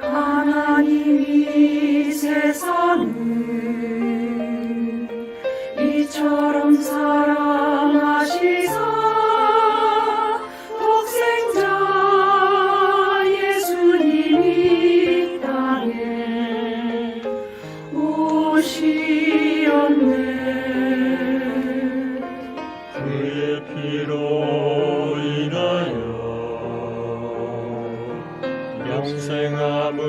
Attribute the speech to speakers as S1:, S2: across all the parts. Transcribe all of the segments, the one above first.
S1: 하나님이 세상을 이처럼 사랑하시사 독생자 예수님이 땅에 오시었네.
S2: 그의 피로 인하여 영생함을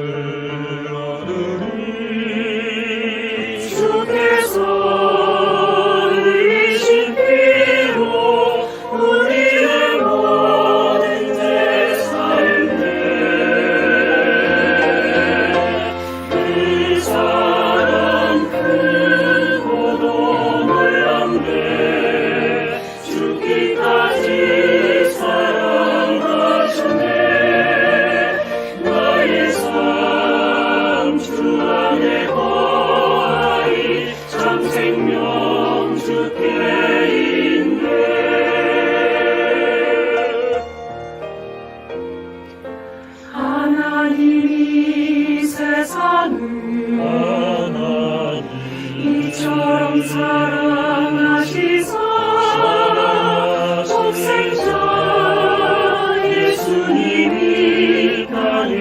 S2: 얻으니
S1: 주께서 흘리신 피로 우리의 모든 죄 살네. 그 사랑 크고도 놀랍네. 죽기까지 사랑하셨네. 나의 삶 주 안에 거하리 참 생명 주께 있네. 하나님이 세상을 이처럼 사랑하시사 독생자 예수님이 땅에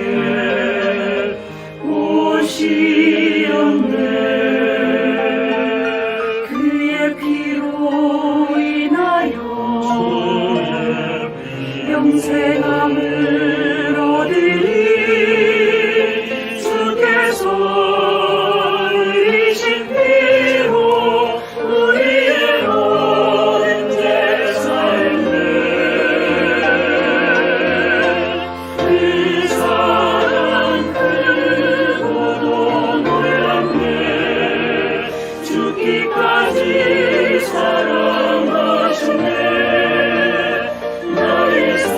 S1: 오시었네. 그의 피로 인하여 영생함을 얻으리. 주께서 흘리신 피로 우리의 모든 죄 살네. 그 사랑 크고도 놀랍네. 죽기까지 사랑하셨네. 나의 삶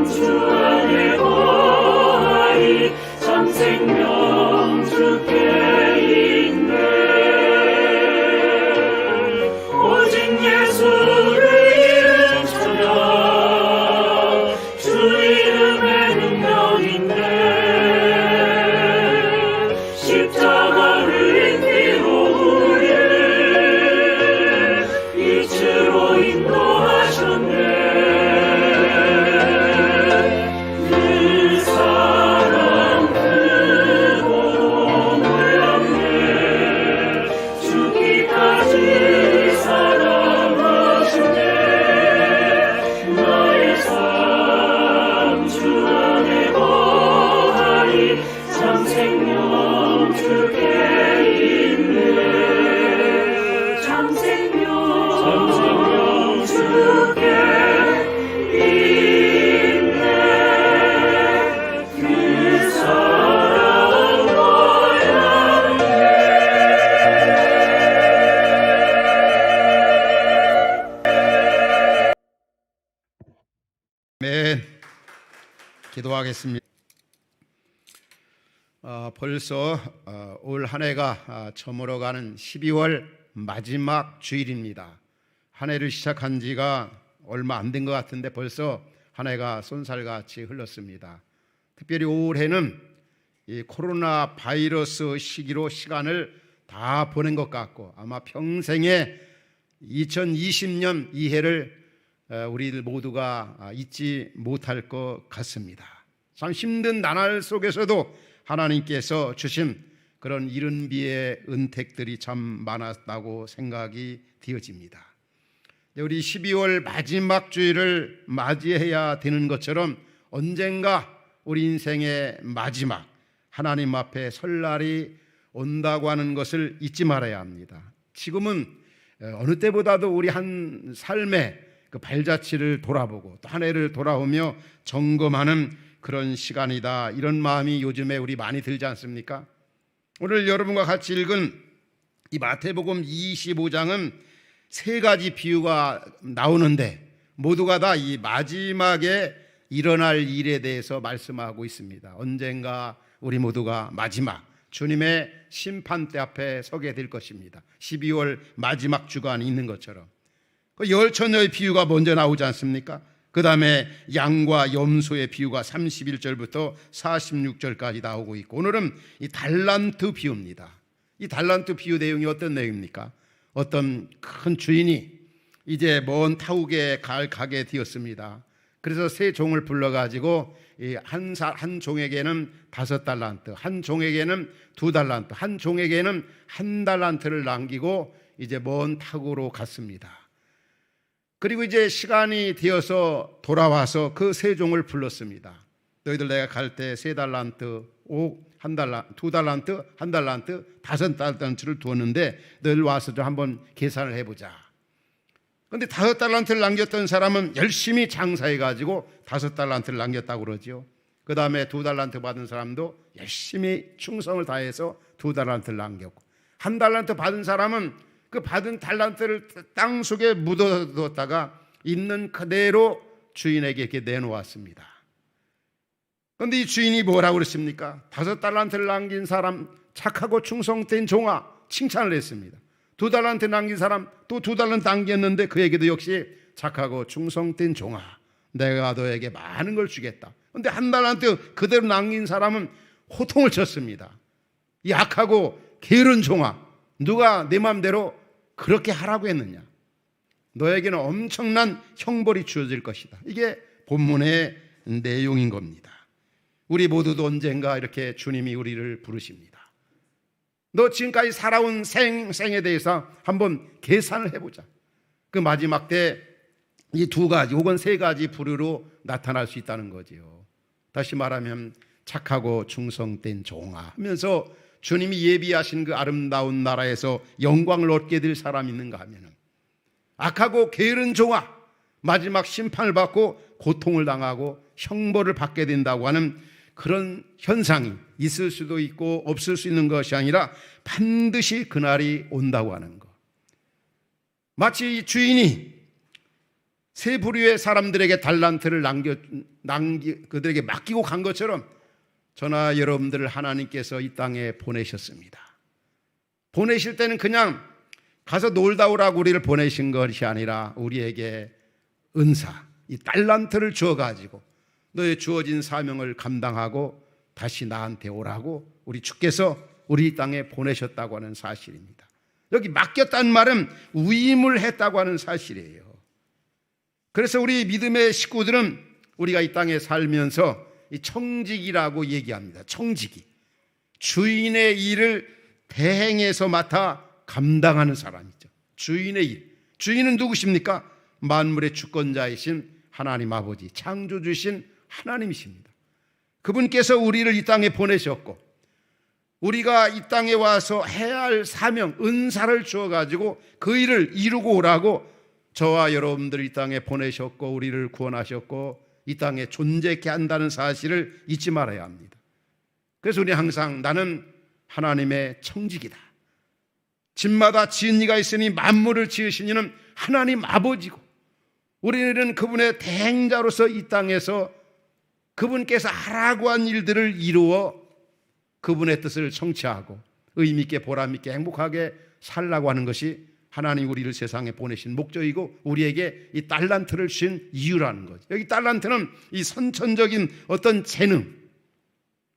S1: 주 안에 거하리 참 생명 주께 있네. 오직 예수를 이름 찾아 주 이름에 능력인데 십자가 흘린 피로 우리를 이치로 인도하셨네. 그 사랑 크고도 놀랍네. 죽기까지 사랑하셨네. 나의 삶 주 안에 거하리 참 생명 주께 있네. 참 생명 주께 있네. 그 사랑 놀랍네.
S3: 아멘. 기도하겠습니다. 벌써 올 한 해가 저물어가는 12월 마지막 주일입니다. 한 해를 시작한 지가 얼마 안 된 것 같은데 벌써 한 해가 쏜살같이 흘렀습니다. 특별히 올해는 이 코로나 바이러스 시기로 시간을 다 보낸 것 같고 아마 평생에 2020년 이 해를 우리들 모두가 잊지 못할 것 같습니다. 참 힘든 나날 속에서도 하나님께서 주신 그런 이른 비의 은택들이 참 많았다고 생각이 되어집니다. 우리 12월 마지막 주일을 맞이해야 되는 것처럼 언젠가 우리 인생의 마지막 하나님 앞에 설날이 온다고 하는 것을 잊지 말아야 합니다. 지금은 어느 때보다도 우리 한 삶의 그 발자취를 돌아보고 또 한 해를 돌아오며 점검하는 그런 시간이다, 이런 마음이 요즘에 우리 많이 들지 않습니까? 오늘 여러분과 같이 읽은 이 마태복음 25장은 세 가지 비유가 나오는데 모두가 다 이 마지막에 일어날 일에 대해서 말씀하고 있습니다. 언젠가 우리 모두가 마지막 주님의 심판대 앞에 서게 될 것입니다. 12월 마지막 주간이 있는 것처럼 그 열처녀의 비유가 먼저 나오지 않습니까? 그 다음에 양과 염소의 비유가 31절부터 46절까지 나오고 있고, 오늘은 이 달란트 비유입니다. 이 달란트 비유 내용이 어떤 내용입니까? 어떤 큰 주인이 이제 먼 타국에 가게 되었습니다. 그래서 세 종을 불러가지고 한 종에게는 5달란트, 한 종에게는 2달란트, 한 종에게는 1달란트를 남기고 이제 먼 타국으로 갔습니다. 그리고 이제 시간이 되어서 돌아와서 그 세 종을 불렀습니다. 너희들 내가 갈 때 3달란트, 2달란트, 1달란트, 5달란트를 두었는데 너희들 와서 좀 한번 계산을 해보자. 그런데 5달란트를 남겼던 사람은 열심히 장사해가지고 5달란트를 남겼다고 그러죠. 그 다음에 2달란트 받은 사람도 열심히 충성을 다해서 2달란트를 남겼고, 1달란트 받은 사람은 그 받은 달란트를 땅 속에 묻어뒀다가 있는 그대로 주인에게 이렇게 내놓았습니다. 그런데 이 주인이 뭐라고 그랬습니까? 5달란트를 남긴 사람 착하고 충성된 종아, 칭찬을 했습니다. 2달란트 남긴 사람 또 2달란트 남겼는데 그에게도 역시 착하고 충성된 종아, 내가 너에게 많은 걸 주겠다. 그런데 1달란트 그대로 남긴 사람은 호통을 쳤습니다. 이 악하고 게으른 종아, 누가 내 마음대로 그렇게 하라고 했느냐? 너에게는 엄청난 형벌이 주어질 것이다. 이게 본문의 내용인 겁니다. 우리 모두도 언젠가 이렇게 주님이 우리를 부르십니다. 너 지금까지 살아온 생에 대해서 한번 계산을 해보자. 그 마지막 때 이 2가지 혹은 3가지 부류로 나타날 수 있다는 거지요. 다시 말하면 착하고 충성된 종아 하면서 주님이 예비하신 그 아름다운 나라에서 영광을 얻게 될 사람이 있는가 하면은, 악하고 게으른 종아, 마지막 심판을 받고 고통을 당하고 형벌을 받게 된다고 하는 그런 현상이 있을 수도 있고 없을 수 있는 것이 아니라 반드시 그날이 온다고 하는 것. 마치 주인이 세 부류의 사람들에게 달란트를 그들에게 맡기고 간 것처럼 저나 여러분들을 하나님께서 이 땅에 보내셨습니다. 보내실 때는 그냥 가서 놀다 오라고 우리를 보내신 것이 아니라 우리에게 은사, 이 달란트를 주어가지고 너의 주어진 사명을 감당하고 다시 나한테 오라고 우리 주께서 우리 땅에 보내셨다고 하는 사실입니다. 여기 맡겼다는 말은 위임을 했다고 하는 사실이에요. 그래서 우리 믿음의 식구들은 우리가 이 땅에 살면서 이 청직이라고 얘기합니다. 청직이, 주인의 일을 대행해서 맡아 감당하는 사람이죠. 주인의 일. 주인은 누구십니까? 만물의 주권자이신 하나님 아버지, 창조주신 하나님이십니다. 그분께서 우리를 이 땅에 보내셨고, 우리가 이 땅에 와서 해야 할 사명, 은사를 주어가지고 그 일을 이루고 오라고 저와 여러분들 이 땅에 보내셨고 우리를 구원하셨고 이 땅에 존재케 한다는 사실을 잊지 말아야 합니다. 그래서 우리 항상 나는 하나님의 청직이다. 집마다 지은 이가 있으니 만물을 지으신 이는 하나님 아버지고, 우리는 그분의 대행자로서 이 땅에서 그분께서 하라고 한 일들을 이루어 그분의 뜻을 성취하고 의미 있게 보람 있게 행복하게 살라고 하는 것이 하나님 우리를 세상에 보내신 목적이고 우리에게 이 달란트를 주신 이유라는 거죠. 여기 달란트는 이 선천적인 어떤 재능,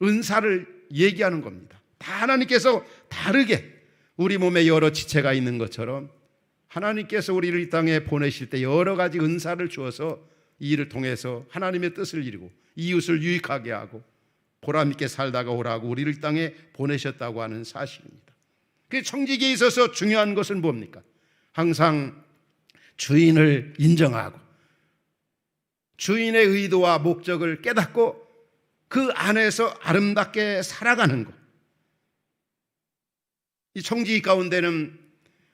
S3: 은사를 얘기하는 겁니다. 다 하나님께서 다르게 우리 몸에 여러 지체가 있는 것처럼 하나님께서 우리를 이 땅에 보내실 때 여러 가지 은사를 주어서 이 일을 통해서 하나님의 뜻을 이루고 이웃을 유익하게 하고 보람 있게 살다가 오라고 우리를 이 땅에 보내셨다고 하는 사실입니다. 그 청직에 있어서 중요한 것은 뭡니까? 항상 주인을 인정하고 주인의 의도와 목적을 깨닫고 그 안에서 아름답게 살아가는 것. 이 청지기 가운데는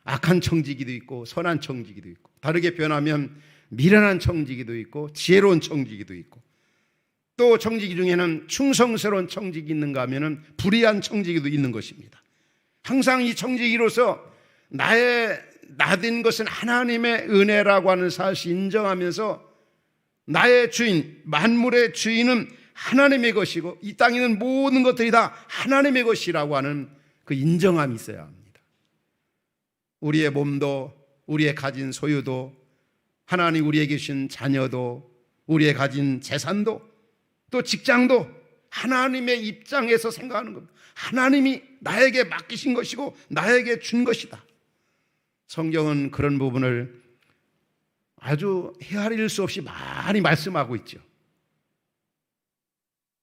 S3: 악한 청지기도 있고 선한 청지기도 있고, 다르게 표현하면 미련한 청지기도 있고 지혜로운 청지기도 있고, 또 청지기 중에는 충성스러운 청지기 있는가 하면 불의한 청지기도 있는 것입니다. 항상 이 청지기로서 나된 것은 하나님의 은혜라고 하는 사실을 인정하면서 나의 주인, 만물의 주인은 하나님의 것이고 이 땅에 있는 모든 것들이 다 하나님의 것이라고 하는 그 인정함이 있어야 합니다. 우리의 몸도, 우리의 가진 소유도, 하나님 우리에게 주신 자녀도, 우리의 가진 재산도 또 직장도 하나님의 입장에서 생각하는 겁니다. 하나님이 나에게 맡기신 것이고 나에게 준 것이다. 성경은 그런 부분을 아주 헤아릴 수 없이 많이 말씀하고 있죠.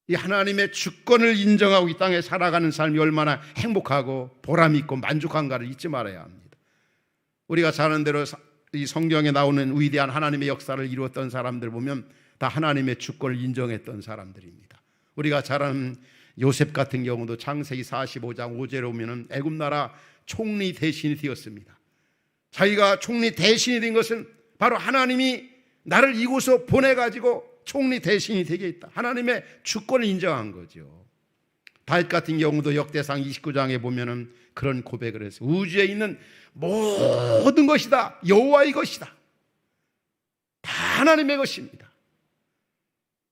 S3: 이 하나님의 주권을 인정하고 이 땅에 살아가는 삶이 얼마나 행복하고 보람 있고 만족한가를 잊지 말아야 합니다. 우리가 잘 아는 대로 이 성경에 나오는 위대한 하나님의 역사를 이루었던 사람들 보면 다 하나님의 주권을 인정했던 사람들입니다. 우리가 잘 아는 요셉 같은 경우도 창세기 45장 5절에 보면 애굽 나라 총리 대신이 되었습니다. 자기가 총리 대신이 된 것은 바로 하나님이 나를 이곳으로 보내가지고 총리 대신이 되게 했다. 하나님의 주권을 인정한 거죠. 다윗 같은 경우도 역대상 29장에 보면은 그런 고백을 했어요. 우주에 있는 모든 것이 다 여호와의 것이다. 다 하나님의 것입니다.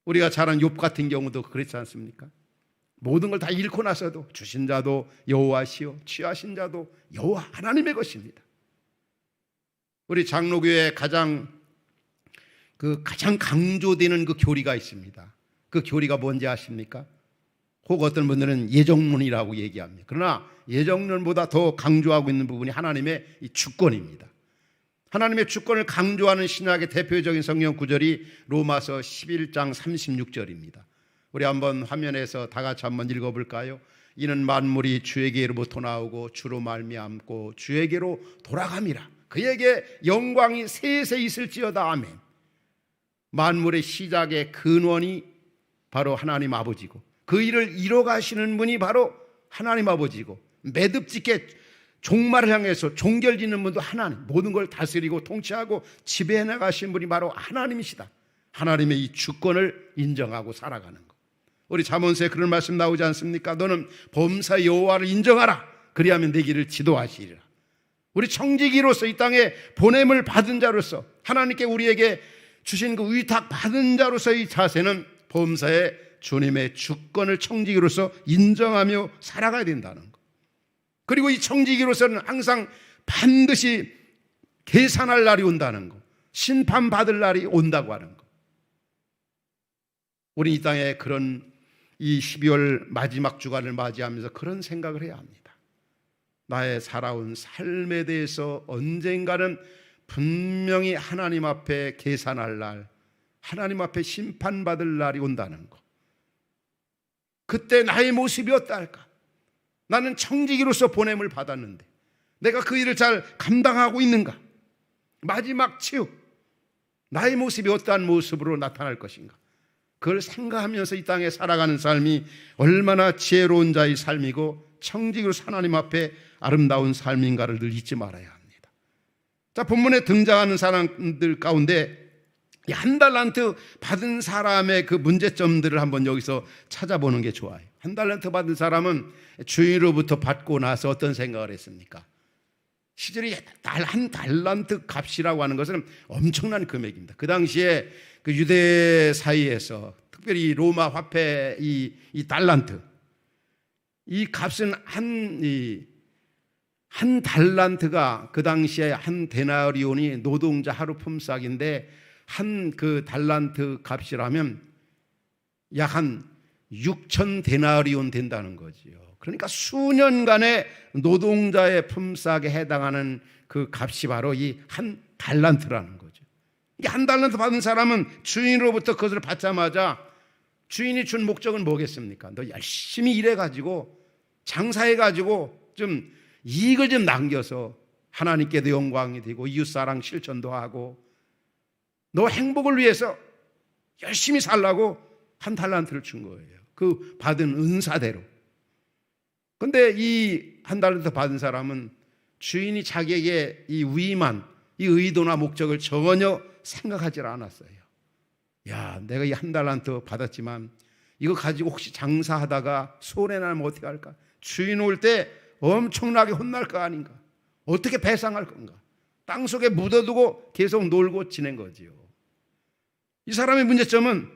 S3: 우리가 잘 아는 욥 같은 경우도 그렇지 않습니까? 모든 걸 다 잃고 나서도 주신 자도 여호와시요 취하신 자도 여호와 하나님의 것입니다. 우리 장로교회 가장 강조되는 그 교리가 있습니다. 그 교리가 뭔지 아십니까? 혹 어떤 분들은 예정론이라고 얘기합니다. 그러나 예정론보다 더 강조하고 있는 부분이 하나님의 이 주권입니다. 하나님의 주권을 강조하는 신약의 대표적인 성경 구절이 로마서 11장 36절입니다. 우리 한번 화면에서 다 같이 한번 읽어볼까요? 이는 만물이 주에게로부터 나오고 주로 말미암고 주에게로 돌아감이라. 그에게 영광이 세세 있을지어다. 아멘. 만물의 시작의 근원이 바로 하나님 아버지고 그 일을 이뤄가시는 분이 바로 하나님 아버지고 매듭짓게 종말을 향해서 종결짓는 분도 하나님, 모든 걸 다스리고 통치하고 지배해 나가신 분이 바로 하나님이시다. 하나님의 이 주권을 인정하고 살아가는 것. 우리 잠언서에 그런 말씀 나오지 않습니까? 너는 범사 여호와를 인정하라. 그리하면 내 길을 지도하시리라. 우리 청지기로서 이 땅에 보냄을 받은 자로서 하나님께 우리에게 주신 그 위탁 받은 자로서의 자세는 범사의 주님의 주권을 청지기로서 인정하며 살아가야 된다는 것. 그리고 이 청지기로서는 항상 반드시 계산할 날이 온다는 것, 심판받을 날이 온다고 하는 것. 우리 이 땅에 그런 이 12월 마지막 주간을 맞이하면서 그런 생각을 해야 합니다. 나의 살아온 삶에 대해서 언젠가는 분명히 하나님 앞에 계산할 날, 하나님 앞에 심판받을 날이 온다는 것. 그때 나의 모습이 어떨까? 나는 청지기로서 보냄을 받았는데 내가 그 일을 잘 감당하고 있는가? 마지막 치유, 나의 모습이 어떠한 모습으로 나타날 것인가? 그걸 생각하면서 이 땅에 살아가는 삶이 얼마나 지혜로운 자의 삶이고 청지기로서 하나님 앞에 아름다운 삶인가를 늘 잊지 말아야 합니다. 자, 본문에 등장하는 사람들 가운데 이 한 달란트 받은 사람의 그 문제점들을 한번 여기서 찾아보는 게 좋아요. 한 달란트 받은 사람은 주인으로부터 받고 나서 어떤 생각을 했습니까? 시절이 한 달란트 값이라고 하는 것은 엄청난 금액입니다. 그 당시에 그 유대 사이에서 특별히 로마 화폐 이 달란트, 이 값은 한 달란트가 그 당시에 한 데나리온이 노동자 하루 품삯인데 한 그 달란트 값이라면 약 한 6천 데나리온 된다는 거지요. 그러니까 수년간의 노동자의 품삯에 해당하는 그 값이 바로 이 한 달란트라는 거죠. 이 한 달란트 받은 사람은 주인으로부터 그것을 받자마자 주인이 준 목적은 뭐겠습니까? 너 열심히 일해가지고 장사해가지고 좀 이익을 좀 남겨서 하나님께도 영광이 되고 이웃사랑 실천도 하고 너 행복을 위해서 열심히 살라고 한 달란트를 준 거예요. 그 받은 은사대로. 근데 이 한 달란트 받은 사람은 주인이 자기에게 이 위임한 이 의도나 목적을 전혀 생각하지 않았어요. 야, 내가 이 한 달란트 받았지만 이거 가지고 혹시 장사하다가 손해나면 어떻게 할까? 주인 올 때 엄청나게 혼날 거 아닌가? 어떻게 배상할 건가? 땅속에 묻어두고 계속 놀고 지낸 거지요. 이 사람의 문제점은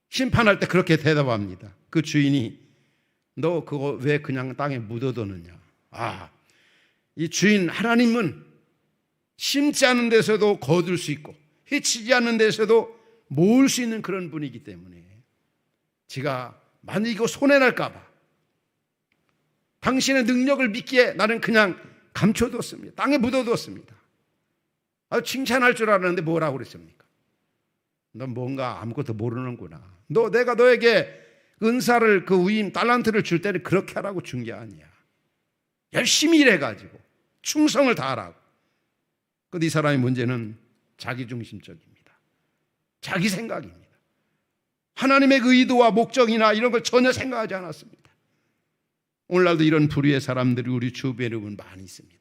S3: 심판할 때 그렇게 대답합니다. 그 주인이 너 그거 왜 그냥 땅에 묻어두느냐? 이 주인 하나님은 심지 않은 데서도 거둘 수 있고 해치지 않는 데서도 모을 수 있는 그런 분이기 때문에 제가 만약 이거 손해날까 봐 당신의 능력을 믿기에 나는 그냥 감춰뒀습니다. 땅에 묻어뒀습니다. 칭찬할 줄 알았는데 뭐라고 그랬습니까? 너 뭔가 아무것도 모르는구나. 내가 너에게 은사를, 그 위임, 달란트를 줄 때는 그렇게 하라고 준 게 아니야. 열심히 일해가지고 충성을 다하라고. 근데 이 사람의 문제는 자기중심적입니다. 자기 생각입니다. 하나님의 의도와 목적이나 이런 걸 전혀 생각하지 않았습니다. 오늘날도 이런 부류의 사람들이 우리 주변에 많이 있습니다.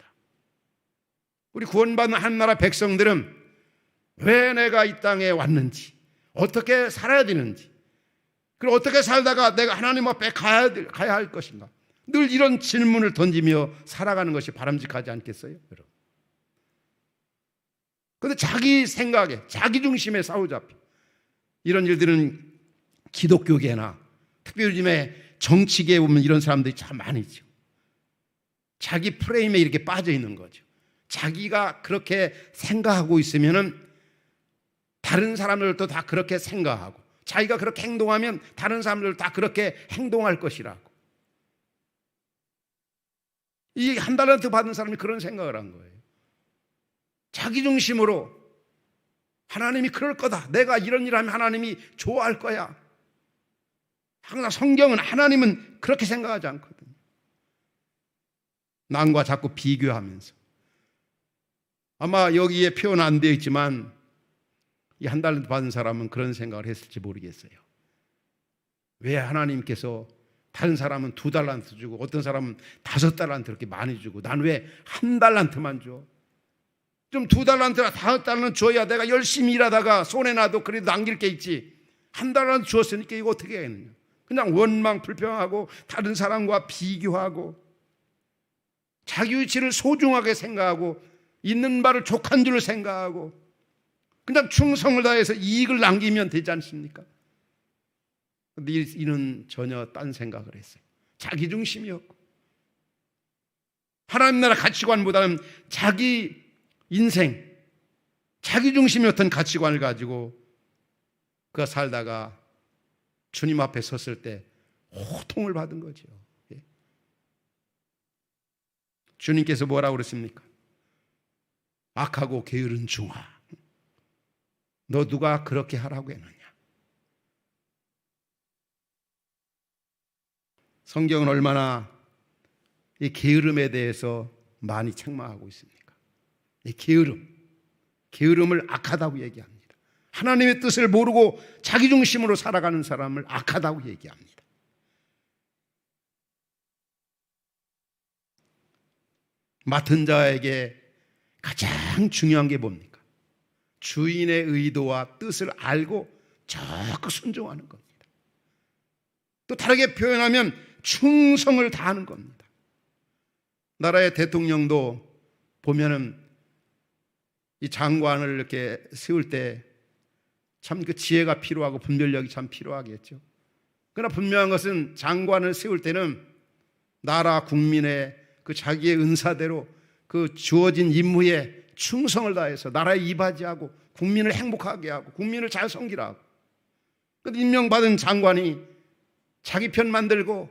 S3: 우리 구원받는 한나라 백성들은 왜 내가 이 땅에 왔는지, 어떻게 살아야 되는지, 그리고 어떻게 살다가 내가 하나님 앞에 가야 할 것인가, 늘 이런 질문을 던지며 살아가는 것이 바람직하지 않겠어요, 여러분? 그런데 자기 생각에, 자기 중심에 사로잡혀 이런 일들은 기독교계나 특별히 요즘에 정치계에 보면 이런 사람들이 참 많이죠. 자기 프레임에 이렇게 빠져 있는 거죠. 자기가 그렇게 생각하고 있으면은 다른 사람들도 다 그렇게 생각하고, 자기가 그렇게 행동하면 다른 사람들도 다 그렇게 행동할 것이라고. 이 한 달란트 받은 사람이 그런 생각을 한 거예요. 자기 중심으로 하나님이 그럴 거다, 내가 이런 일 하면 하나님이 좋아할 거야. 항상 성경은, 하나님은 그렇게 생각하지 않거든요. 남과 자꾸 비교하면서. 아마 여기에 표현 안 되어 있지만 이 한 달란트 받은 사람은 그런 생각을 했을지 모르겠어요. 왜 하나님께서 다른 사람은 2달란트 주고 어떤 사람은 5달란트 이렇게 많이 주고 난 왜 1달란트만 줘? 좀 2달란트나 5달란트 줘야 내가 열심히 일하다가 손해나도 그래도 남길 게 있지. 1달란트 주었으니까 이거 어떻게 하겠느냐. 그냥 원망 불평하고 다른 사람과 비교하고 자기 위치를 소중하게 생각하고 있는 바를 족한 줄 생각하고 그냥 충성을 다해서 이익을 남기면 되지 않습니까? 근데 이는 전혀 딴 생각을 했어요. 자기 중심이었고 하나님 나라 가치관보다는 자기 인생, 자기 중심이었던 가치관을 가지고 그가 살다가 주님 앞에 섰을 때 호통을 받은 거죠. 예. 주님께서 뭐라고 그랬습니까? 악하고 게으른 중아, 너 누가 그렇게 하라고 했느냐? 성경은 얼마나 이 게으름에 대해서 많이 책망하고 있습니까? 이 게으름을 악하다고 얘기합니다. 하나님의 뜻을 모르고 자기 중심으로 살아가는 사람을 악하다고 얘기합니다. 맡은 자에게 가장 중요한 게 뭡니까? 주인의 의도와 뜻을 알고 적극 순종하는 겁니다. 또 다르게 표현하면 충성을 다하는 겁니다. 나라의 대통령도 보면은 이 장관을 이렇게 세울 때 참 그 지혜가 필요하고 분별력이 참 필요하겠죠. 그러나 분명한 것은 장관을 세울 때는 나라 국민의 그 자기의 은사대로 그 주어진 임무에 충성을 다해서 나라에 이바지하고 국민을 행복하게 하고 국민을 잘 섬기라 하고, 그런데 임명받은 장관이 자기 편 만들고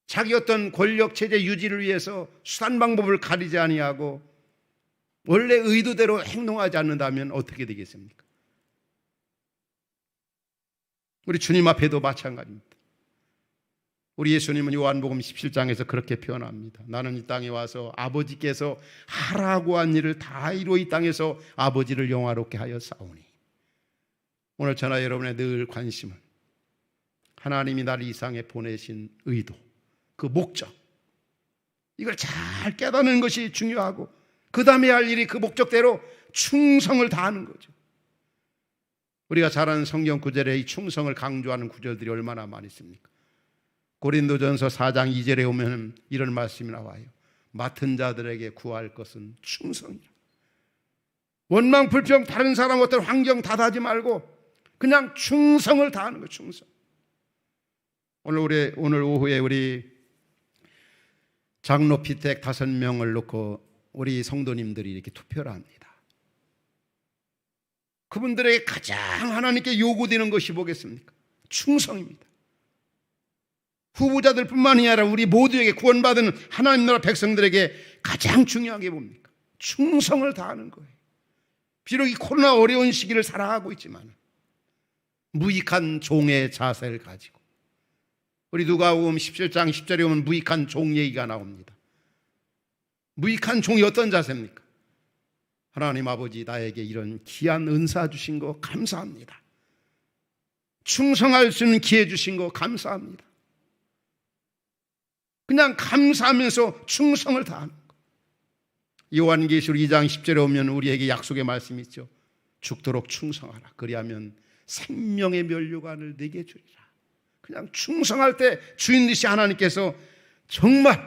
S3: 자기 어떤 권력 체제 유지를 위해서 수단 방법을 가리지 아니하고 원래 의도대로 행동하지 않는다면 어떻게 되겠습니까? 우리 주님 앞에도 마찬가지입니다. 우리 예수님은 요한복음 17장에서 그렇게 표현합니다. 나는 이 땅에 와서 아버지께서 하라고 한 일을 다 이루어 이 땅에서 아버지를 영화롭게 하여 싸우니. 오늘 저나 여러분의 늘 관심은 하나님이 나를 이 세상에 보내신 의도, 그 목적, 이걸 잘 깨닫는 것이 중요하고 그 다음에 할 일이 그 목적대로 충성을 다하는 거죠. 우리가 잘 아는 성경 구절에 이 충성을 강조하는 구절들이 얼마나 많이 있습니까? 고린도전서 4장 2절에 오면 이런 말씀이 나와요. 맡은 자들에게 구할 것은 충성이라. 원망 불평 다른 사람 어떤 환경 탓하지 말고 그냥 충성을 다하는 거예요. 충성. 오늘 오후에 우리 장로 피택 5명을 놓고 우리 성도님들이 이렇게 투표를 합니다. 그분들에게 가장 하나님께 요구되는 것이 뭐겠습니까? 충성입니다. 후보자들뿐만이 아니라 우리 모두에게 구원받은 하나님 나라 백성들에게 가장 중요한 게 뭡니까? 충성을 다하는 거예요. 비록 이 코로나 어려운 시기를 살아가고 있지만 무익한 종의 자세를 가지고, 우리 누가복음 17장 10절에 보면 무익한 종 얘기가 나옵니다. 무익한 종이 어떤 자세입니까? 하나님 아버지, 나에게 이런 귀한 은사 주신 거 감사합니다. 충성할 수 있는 기회 주신 거 감사합니다. 그냥 감사하면서 충성을 다하는 거. 요한계시록 2장 10절에 오면 우리에게 약속의 말씀이 있죠. 죽도록 충성하라. 그리하면 생명의 면류관을 내게 주리라. 그냥 충성할 때 주인 되신 하나님께서 정말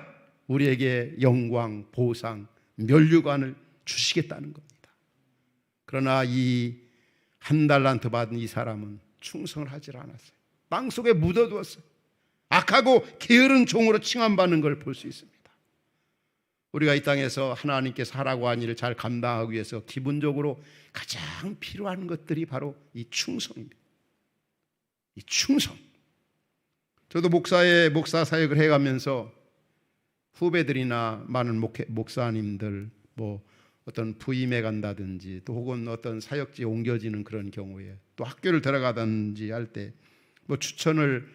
S3: 우리에게 영광, 보상, 면류관을 주시겠다는 겁니다. 그러나 이 한 달란트 받은 이 사람은 충성을 하질 않았어요. 땅속에 묻어두었어요. 악하고 게으른 종으로 칭함받는 걸 볼 수 있습니다. 우리가 이 땅에서 하나님께서 하라고 한 일을 잘 감당하기 위해서 기본적으로 가장 필요한 것들이 바로 이 충성입니다. 이 충성. 저도 목사 사역을 해가면서 후배들이나 많은 목사님들, 뭐 어떤 부임해 간다든지 또 혹은 어떤 사역지에 옮겨지는 그런 경우에 또 학교를 들어가든지 할 때 뭐 추천을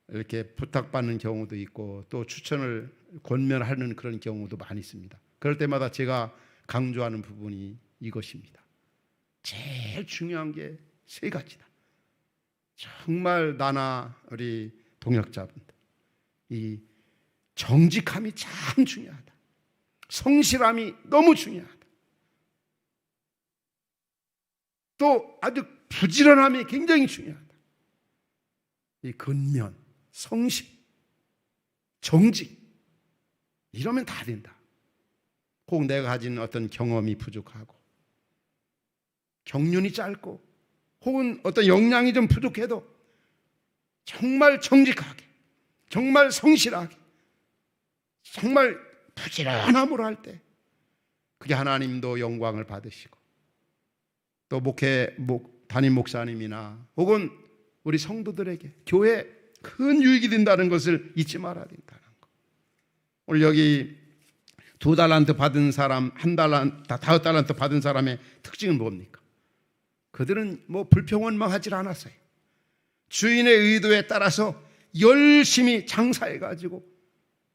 S3: 이렇게 부탁받는 경우도 있고 또 추천을 권면하는 그런 경우도 많이 있습니다. 그럴 때마다 제가 강조하는 부분이 이것입니다. 제일 중요한 게 세 가지다. 정말 나나 우리 동역자분들, 이 정직함이 참 중요하다. 성실함이 너무 중요하다. 또 아주 부지런함이 굉장히 중요하다. 이 근면, 성실, 정직, 이러면 다 된다. 꼭 내가 가진 어떤 경험이 부족하고 경륜이 짧고 혹은 어떤 역량이 좀 부족해도 정말 정직하게, 정말 성실하게, 정말 부지런함으로 할 때 그게 하나님도 영광을 받으시고 또 담임 목사님이나 혹은 우리 성도들에게 교회에 큰 유익이 된다는 것을 잊지 말아야 된다는 거. 오늘 여기 2달란트 받은 사람, 5달란트 받은 사람의 특징은 뭡니까? 그들은 뭐 불평원망하지 않았어요. 주인의 의도에 따라서 열심히 장사해가지고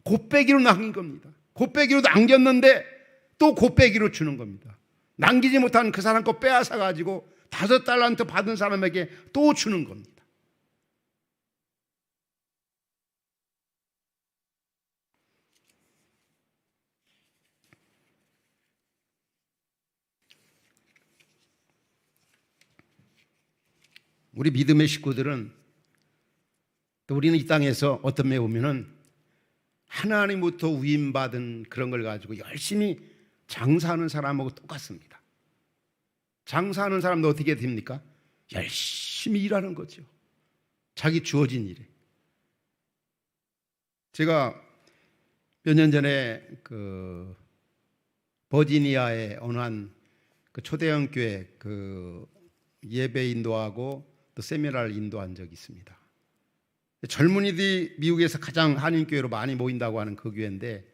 S3: 곱빼기로 남긴 겁니다. 곱빼기로 남겼는데 또 곱빼기로 주는 겁니다. 남기지 못한 그 사람 거 빼앗아가지고 5달란트 받은 사람에게 또 주는 겁니다. 우리 믿음의 식구들은, 또 우리는 이 땅에서 어떤 면에 보면은 하나님부터 위임받은 그런 걸 가지고 열심히 장사하는 사람하고 똑같습니다. 장사하는 사람도 어떻게 됩니까? 열심히 일하는 거죠. 자기 주어진 일에. 제가 몇 년 전에 그 버지니아의 어느 한 그 초대형 교회 그 예배 인도하고 또 세미나를 인도한 적이 있습니다. 젊은이들이 미국에서 가장 한인교회로 많이 모인다고 하는 그 교회인데,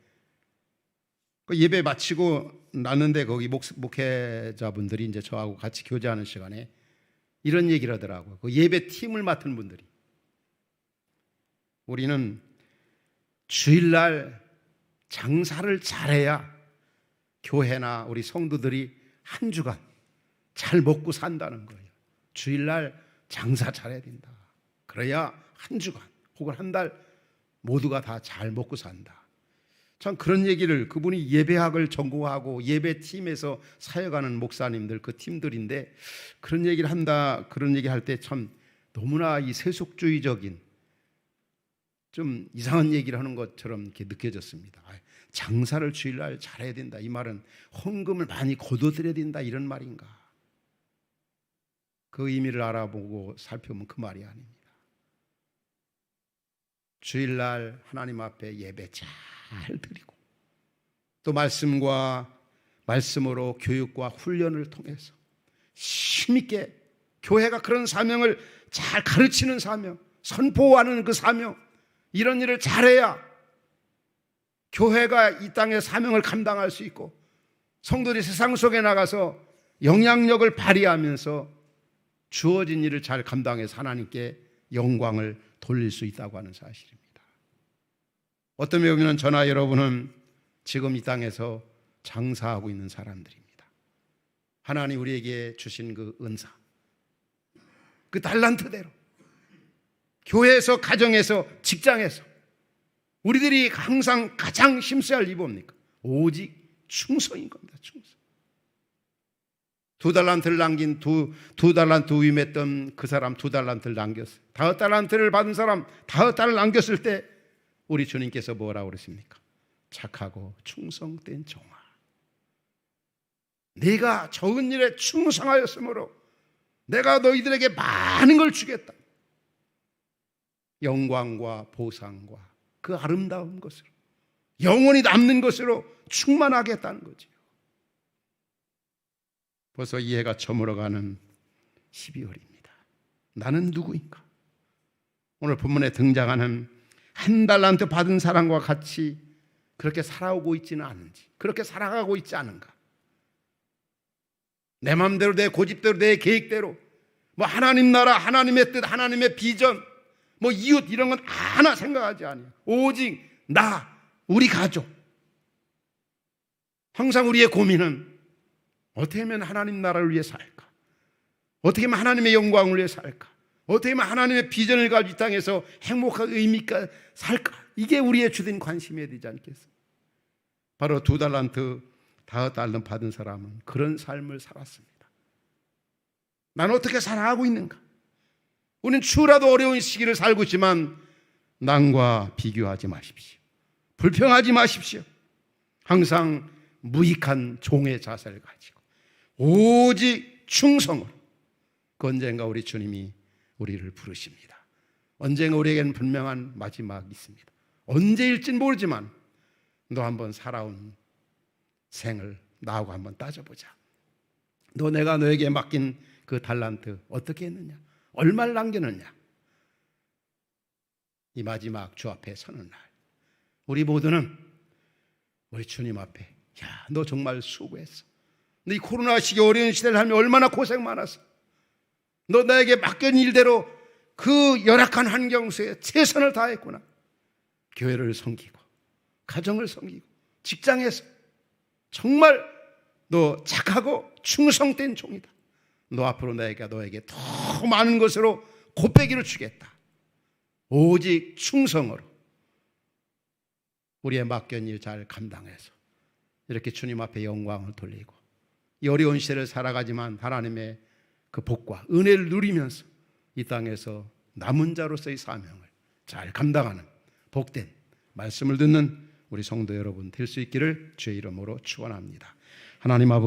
S3: 그 예배 마치고 났는데 거기 목회자분들이 이제 저하고 같이 교제하는 시간에 이런 얘기를 하더라고요. 그 예배 팀을 맡은 분들이, 우리는 주일날 장사를 잘해야 교회나 우리 성도들이 한 주간 잘 먹고 산다는 거예요. 주일날 장사 잘해야 된다. 그래야 한 주간 혹은 한 달 모두가 다 잘 먹고 산다. 참 그런 얘기를, 그분이 예배학을 전공하고 예배팀에서 사역하는 목사님들 그 팀들인데 그런 얘기를 한다, 그런 얘기 할 때 참 너무나 이 세속주의적인 좀 이상한 얘기를 하는 것처럼 이렇게 느껴졌습니다. 장사를 주일날 잘해야 된다, 이 말은 헌금을 많이 거둬들여야 된다, 이런 말인가? 그 의미를 알아보고 살펴보면 그 말이 아닙니다. 주일날 하나님 앞에 예배 잘 드리고 또 말씀으로 교육과 훈련을 통해서 힘있게 교회가 그런 사명을 잘 가르치는 사명, 선포하는 그 사명, 이런 일을 잘해야 교회가 이 땅의 사명을 감당할 수 있고 성도들이 세상 속에 나가서 영향력을 발휘하면서 주어진 일을 잘 감당해서 하나님께 영광을 돌릴 수 있다고 하는 사실입니다. 어떤 면에는 저나 여러분은 지금 이 땅에서 장사하고 있는 사람들입니다. 하나님 우리에게 주신 그 은사, 그 달란트대로 교회에서, 가정에서, 직장에서 우리들이 항상 가장 힘써야 할 일이 뭡니까? 오직 충성인 겁니다. 충성. 2달란트를 남긴 두 달란트 위임했던 그 사람 2달란트를 남겼어요. 5달란트를 받은 사람 5달을 남겼을 때 우리 주님께서 뭐라고 그러십니까? 착하고 충성된 종아, 네가 적은 일에 충성하였으므로 내가 너희들에게 많은 걸 주겠다. 영광과 보상과 그 아름다운 것으로, 영원히 남는 것으로 충만하겠다는 거지요. 벌써 이 해가 저물어가는 12월입니다. 나는 누구인가? 오늘 본문에 등장하는 1달란트 받은 사람과 같이 그렇게 살아오고 있지는 않은지, 그렇게 살아가고 있지 않은가? 내 마음대로, 내 고집대로, 내 계획대로 뭐 하나님 나라, 하나님의 뜻, 하나님의 비전, 뭐 이웃 이런 건 하나 생각하지 않아요. 오직 나, 우리 가족. 항상 우리의 고민은 어떻게 하면 하나님 나라를 위해 살까? 어떻게 하면 하나님의 영광을 위해 살까? 어떻게 하면 하나님의 비전을 가지고 이 땅에서 행복하고 의미 있게 살까? 이게 우리의 주된 관심이 되지 않겠어요? 바로 2달란트, 5달란트 받은 사람은 그런 삶을 살았습니다. 나는 어떻게 살아가고 있는가? 우리는 추라도 어려운 시기를 살고 있지만 남과 비교하지 마십시오. 불평하지 마십시오. 항상 무익한 종의 자세를 가지고 오직 충성으로, 그 언젠가 우리 주님이 우리를 부르십니다. 언젠가 우리에게는 분명한 마지막이 있습니다. 언제일진 모르지만 너 한번 살아온 생을 나하고 한번 따져보자. 너 내가 너에게 맡긴 그 달란트 어떻게 했느냐? 얼마를 남겼느냐? 이 마지막 주 앞에 서는 날 우리 모두는 우리 주님 앞에, 야, 너 정말 수고했어. 너 이 코로나 시기 어려운 시대를 하면 얼마나 고생 많았어. 너 나에게 맡긴 일대로 그 열악한 환경 속에 최선을 다했구나. 교회를 섬기고 가정을 섬기고 직장에서 정말 너 착하고 충성된 종이다. 너 앞으로 내가 너에게 더 많은 것으로 곱배기를 주겠다. 오직 충성으로 우리의 맡긴 일 잘 감당해서 이렇게 주님 앞에 영광을 돌리고 이 어려운 시대를 살아가지만 하나님의 그 복과 은혜를 누리면서 이 땅에서 남은 자로서의 사명을 잘 감당하는 복된 말씀을 듣는 우리 성도 여러분 될 수 있기를 주의 이름으로 축원합니다. 하나님 아버지,